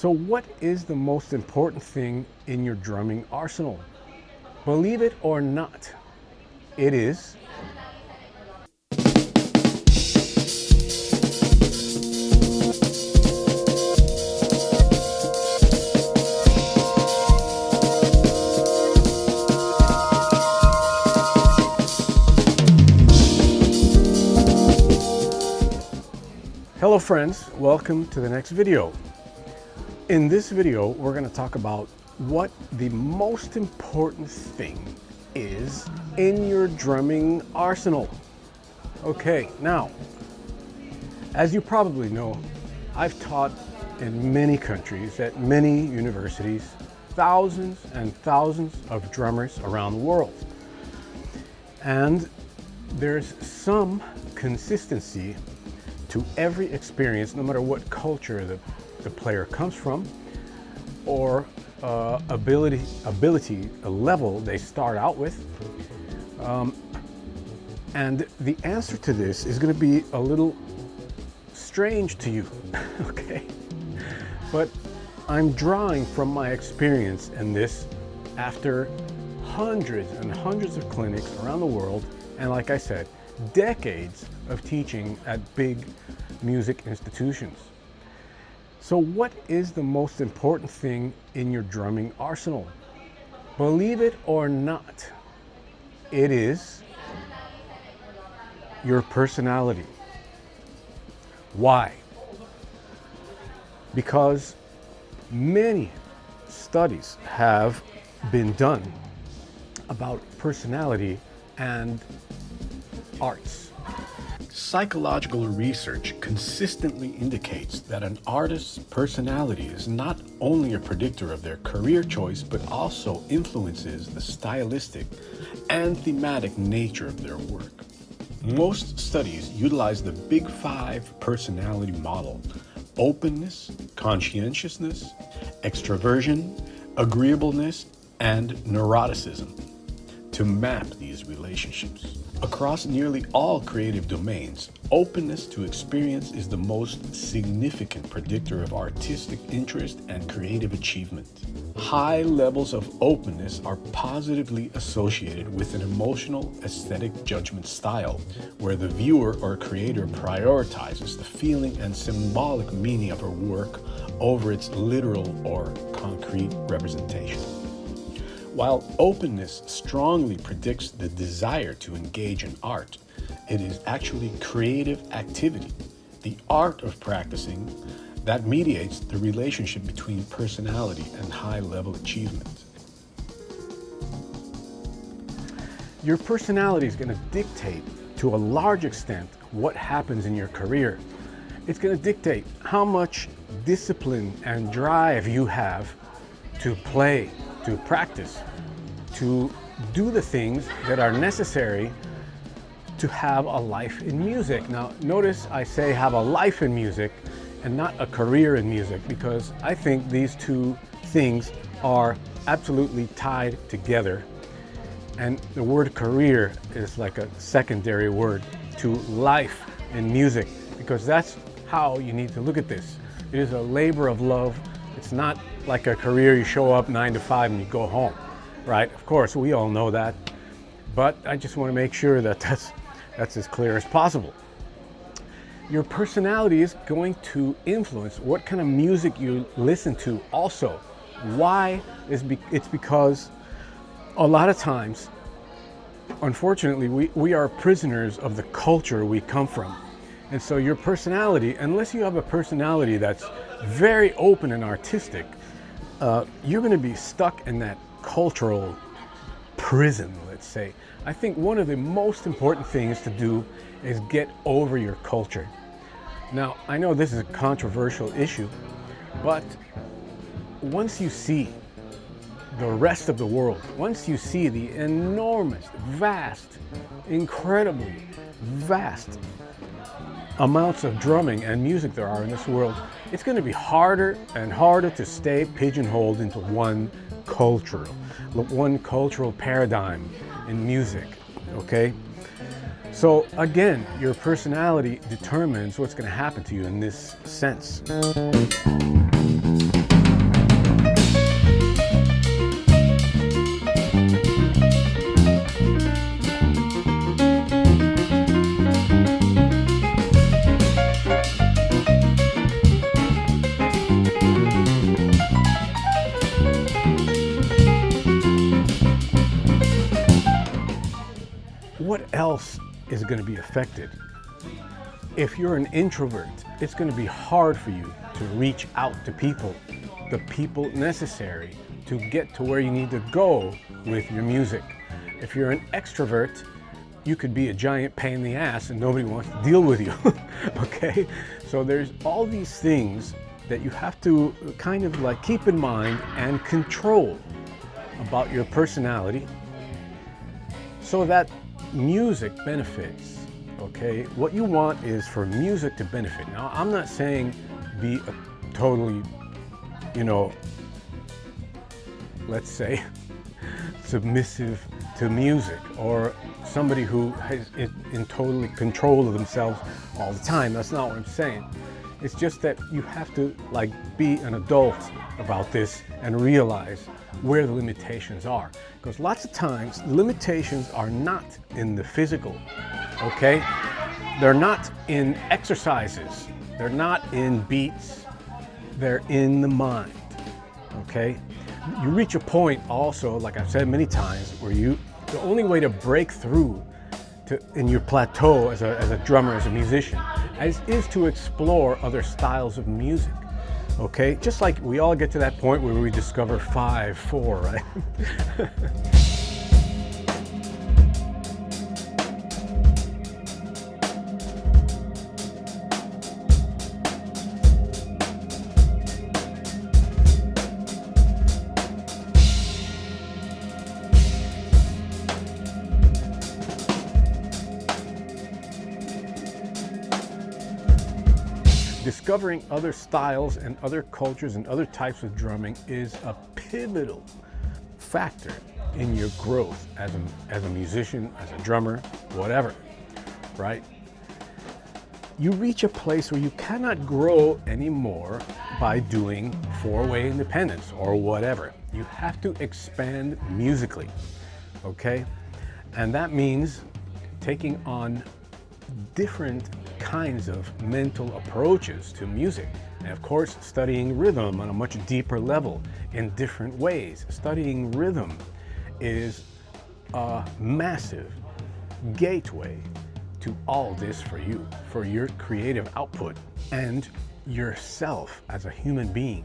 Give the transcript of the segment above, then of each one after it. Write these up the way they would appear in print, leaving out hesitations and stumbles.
So what is the most important thing in your drumming arsenal? Believe it or not, it is Hello friends, welcome to the next video. In this video, we're going to talk about what the most important thing is in your drumming arsenal. Okay, now, as you probably know, I've taught in many countries, at many universities, thousands and thousands of drummers around the world. And there's some consistency to every experience, no matter what culture the player comes from or ability level they start out with. And the answer to this is going to be a little strange to you, okay? But I'm drawing from my experience in this after hundreds and hundreds of clinics around the world, and like I said, decades of teaching at big music institutions. So what is the most important thing in your drumming arsenal? Believe it or not, it is your personality. Why? Because many studies have been done about personality and arts. Psychological research consistently indicates that an artist's personality is not only a predictor of their career choice, but also influences the stylistic and thematic nature of their work. Most studies utilize the Big Five personality model: openness, conscientiousness, extroversion, agreeableness, and neuroticism to map these relationships. Across nearly all creative domains, openness to experience is the most significant predictor of artistic interest and creative achievement. High levels of openness are positively associated with an emotional, aesthetic judgment style, where the viewer or creator prioritizes the feeling and symbolic meaning of a work over its literal or concrete representation. While openness strongly predicts the desire to engage in art, it is actually creative activity, the art of practicing, that mediates the relationship between personality and high-level achievement. Your personality is going to dictate, to a large extent, what happens in your career. It's going to dictate how much discipline and drive you have to play, to practice, to do the things that are necessary to have a life in music. Now, notice I say have a life in music and not a career in music, because I think these two things are absolutely tied together. And the word career is like a secondary word to life in music, because that's how you need to look at this. It is a labor of love. It's not like a career you show up 9 to 5 and you go home, right? Of course, we all know that, but I just want to make sure that that's as clear as possible. Your personality is going to influence what kind of music you listen to also. Why? It's because a lot of times, unfortunately, we are prisoners of the culture we come from. And so your personality, unless you have a personality that's very open and artistic, you're going to be stuck in that cultural prison, let's say. I think one of the most important things to do is get over your culture. Now, I know this is a controversial issue, but once you see the rest of the world, once you see the enormous, vast, incredibly vast amounts of drumming and music there are in this world, it's going to be harder and harder to stay pigeonholed into one cultural paradigm in music, okay? So again, your personality determines what's going to happen to you in this sense. what else is going to be affected? If you're an introvert, it's going to be hard for you to reach out to people, the people necessary to get to where you need to go with your music. If you're an extrovert, you could be a giant pain in the ass and nobody wants to deal with you. Okay? So there's all these things that you have to kind of like keep in mind and control about your personality so that music benefits. Okay? What you want is for music to benefit. Now, I'm not saying be a totally, let's say, submissive to music, or somebody who is in totally control of themselves all the time. That's not what I'm saying. It's just that you have to like be an adult about this and realize where the limitations are. Because lots of times the limitations are not in the physical, okay? They're not in exercises. They're not in beats. They're in the mind, okay? You reach a point also, like I've said many times, where the only way to break through in your plateau as a drummer, as a musician, is to explore other styles of music. Okay? Just like we all get to that point where we discover 5/4, right? Discovering other styles and other cultures and other types of drumming is a pivotal factor in your growth as a musician, as a drummer, whatever, right? You reach a place where you cannot grow anymore by doing four-way independence or whatever. You have to expand musically, okay? And that means taking on different kinds of mental approaches to music. And of course, studying rhythm on a much deeper level in different ways. Studying rhythm is a massive gateway to all this for you, for your creative output and yourself as a human being.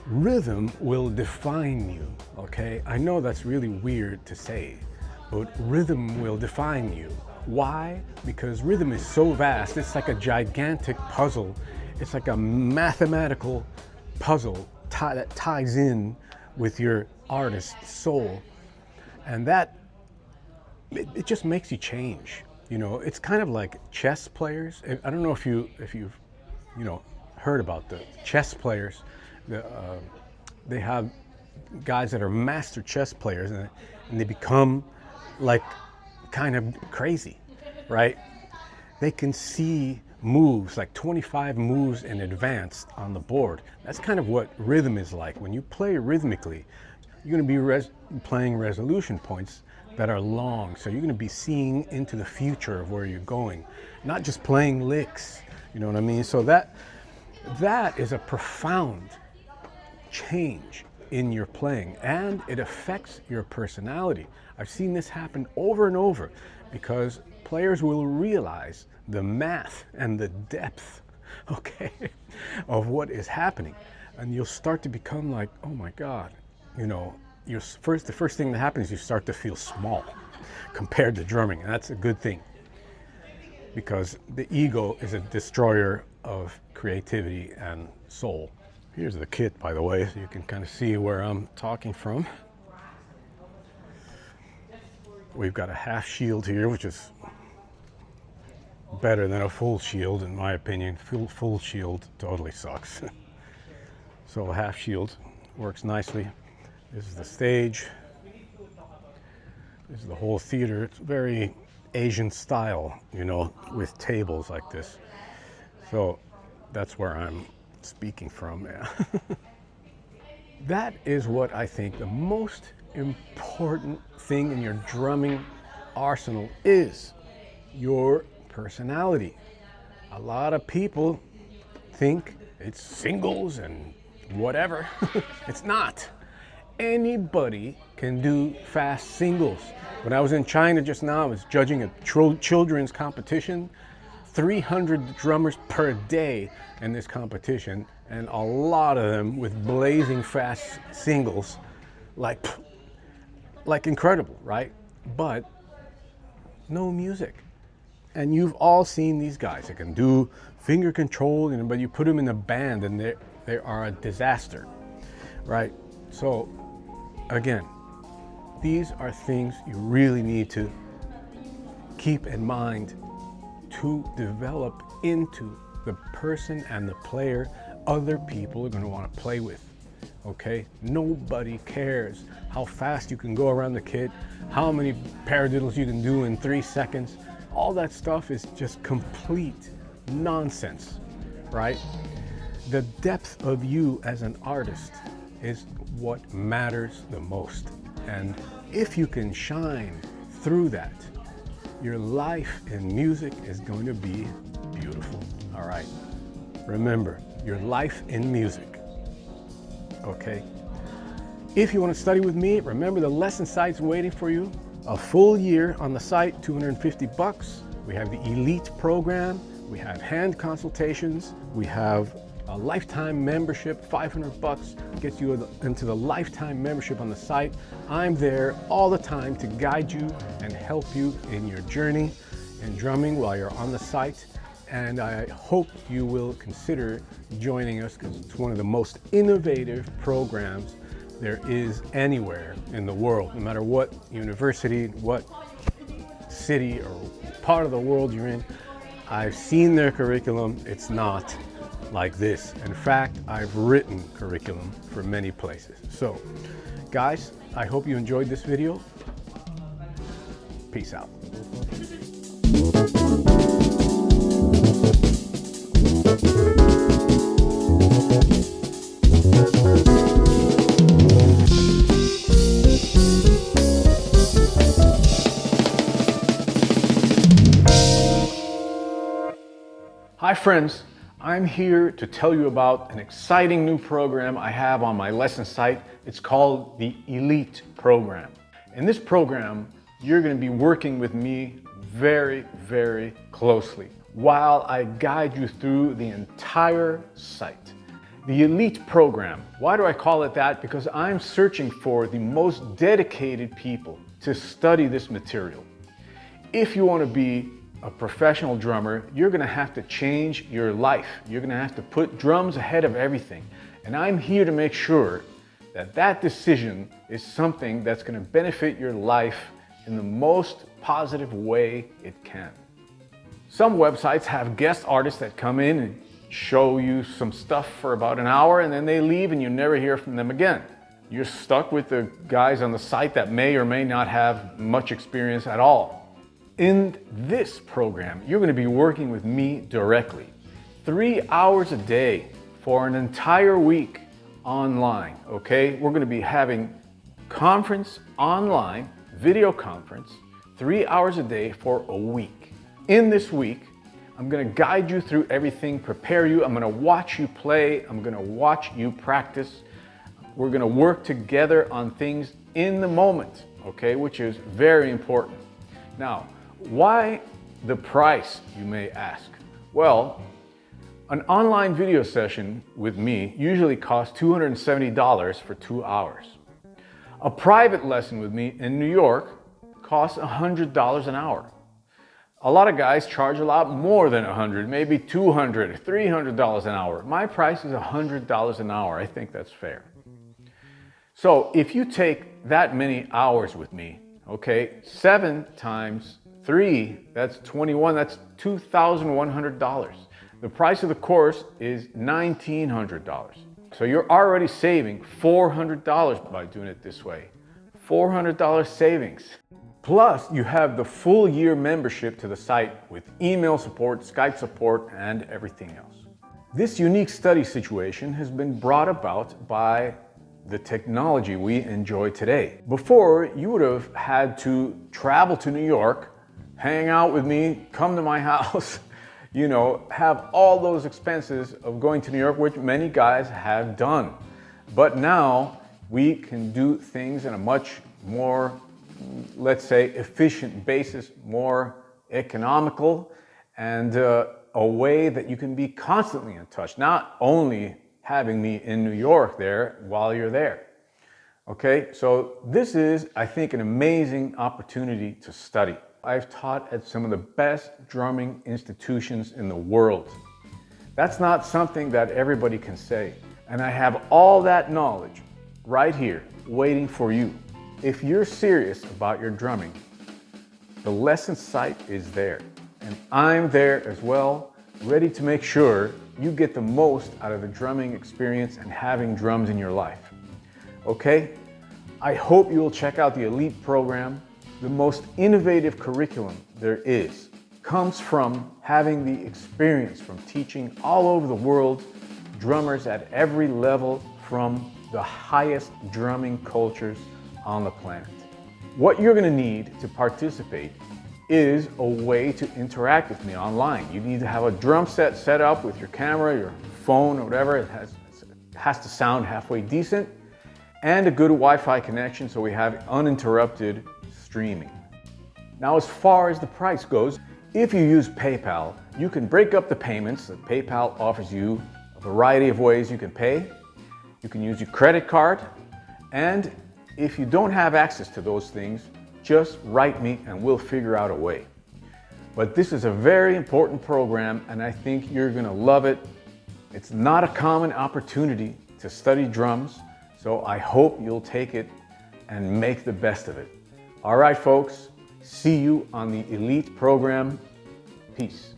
Rhythm will define you, okay? I know that's really weird to say, but rhythm will define you. Why? Because rhythm is so vast. It's like a gigantic puzzle. It's like a mathematical puzzle that ties in with your artist's soul. And that, it just makes you change. It's kind of like chess players. I don't know if you've heard about the chess players. They have guys that are master chess players, and they become like kind of crazy, right? They can see moves, like 25 moves in advance on the board. That's kind of what rhythm is like. When you play rhythmically, you're going to be playing resolution points that are long. So you're going to be seeing into the future of where you're going, not just playing licks. You know what I mean? So that is a profound change in your playing, and it affects your personality. I've seen this happen over and over because players will realize the math and the depth, okay, of what is happening, and you'll start to become like, oh my God, the first thing that happens is you start to feel small compared to drumming, and that's a good thing because the ego is a destroyer of creativity and soul. Here's the kit, by the way, so you can kind of see where I'm talking from. We've got a half shield here, which is better than a full shield, in my opinion. Full shield totally sucks. So a half shield works nicely. This is the stage. This is the whole theater. It's very Asian style, with tables like this. So that's where I'm speaking from. Yeah. That is what I think the most important thing in your drumming arsenal is: your personality. A lot of people think it's singles and whatever. It's not. Anybody can do fast singles. When I was in China just now, I was judging a children's competition. 300 drummers per day in this competition, and a lot of them with blazing fast singles, like incredible, right? But no music. And you've all seen these guys that can do finger control, but you put them in a band and they are a disaster, right? So again, these are things you really need to keep in mind to develop into the person and the player other people are going to want to play with. Okay? Nobody cares how fast you can go around the kit, how many paradiddles you can do in 3 seconds. All that stuff is just complete nonsense, right? The depth of you as an artist is what matters the most. And if you can shine through that, your life in music is going to be beautiful. All right. Remember, your life in music. Okay. If you want to study with me, remember the lesson site's waiting for you. A full year on the site, $250. We have the Elite program. We have hand consultations. We have a lifetime membership, $500 gets you into the lifetime membership on the site. I'm there all the time to guide you and help you in your journey in drumming while you're on the site. And I hope you will consider joining us because it's one of the most innovative programs there is anywhere in the world, no matter what university, what city or part of the world you're in. I've seen their curriculum. It's not like this. In fact, I've written curriculum for many places. So, guys, I hope you enjoyed this video. Peace out. Hi friends, I'm here to tell you about an exciting new program I have on my lesson site. It's called the Elite program. In this program, you're going to be working with me very, very closely while I guide you through the entire site. The Elite program, why do I call it that? Because I'm searching for the most dedicated people to study this material. If you want to be a professional drummer, you're going to have to change your life. You're going to have to put drums ahead of everything. And I'm here to make sure that that decision is something that's going to benefit your life in the most positive way it can. Some websites have guest artists that come in and show you some stuff for about an hour and then they leave and you never hear from them again. You're stuck with the guys on the site that may or may not have much experience at all. In this program, you're going to be working with me directly, 3 hours a day for an entire week online, okay? We're going to be having conference online, video conference, 3 hours a day for a week. In this week, I'm going to guide you through everything, prepare you. I'm going to watch you play. I'm going to watch you practice. We're going to work together on things in the moment, okay, which is very important. Now, why the price, you may ask? Well, an online video session with me usually costs $270 for 2 hours. A private lesson with me in New York costs $100 an hour. A lot of guys charge a lot more than $100, maybe $200, $300 an hour. My price is $100 an hour. I think that's fair. So if you take that many hours with me, okay, 7 times 3, that's 21, that's $2,100. The price of the course is $1,900. So you're already saving $400 by doing it this way. $400 savings. Plus, you have the full year membership to the site with email support, Skype support, and everything else. This unique study situation has been brought about by the technology we enjoy today. Before, you would have had to travel to New York, hang out with me, come to my house, you know, have all those expenses of going to New York, which many guys have done. But now We can do things in a much more, let's say, efficient basis, more economical, and a way that you can be constantly in touch, not only having me in New York there while you're there. Okay, so this is, I think, an amazing opportunity to study. I've taught at some of the best drumming institutions in the world. That's not something that everybody can say. And I have all that knowledge right here waiting for you. If you're serious about your drumming, the lesson site is there. And I'm there as well, ready to make sure you get the most out of the drumming experience and having drums in your life. Okay? I hope you will check out the Elite program. The most innovative curriculum there is comes from having the experience from teaching all over the world, drummers at every level from the highest drumming cultures on the planet. What you're going to need to participate is a way to interact with me online. You need to have a drum set up with your camera, your phone, or whatever. It has to sound halfway decent, and a good Wi-Fi connection so we have uninterrupted streaming. Now, as far as the price goes, if you use PayPal, you can break up the payments. That PayPal offers you a variety of ways you can pay. You can use your credit card, and if you don't have access to those things, just write me and we'll figure out a way. But this is a very important program and I think you're gonna love it. It's not a common opportunity to study drums, so I hope you'll take it and make the best of it. All right, folks, see you on the Elite program. Peace.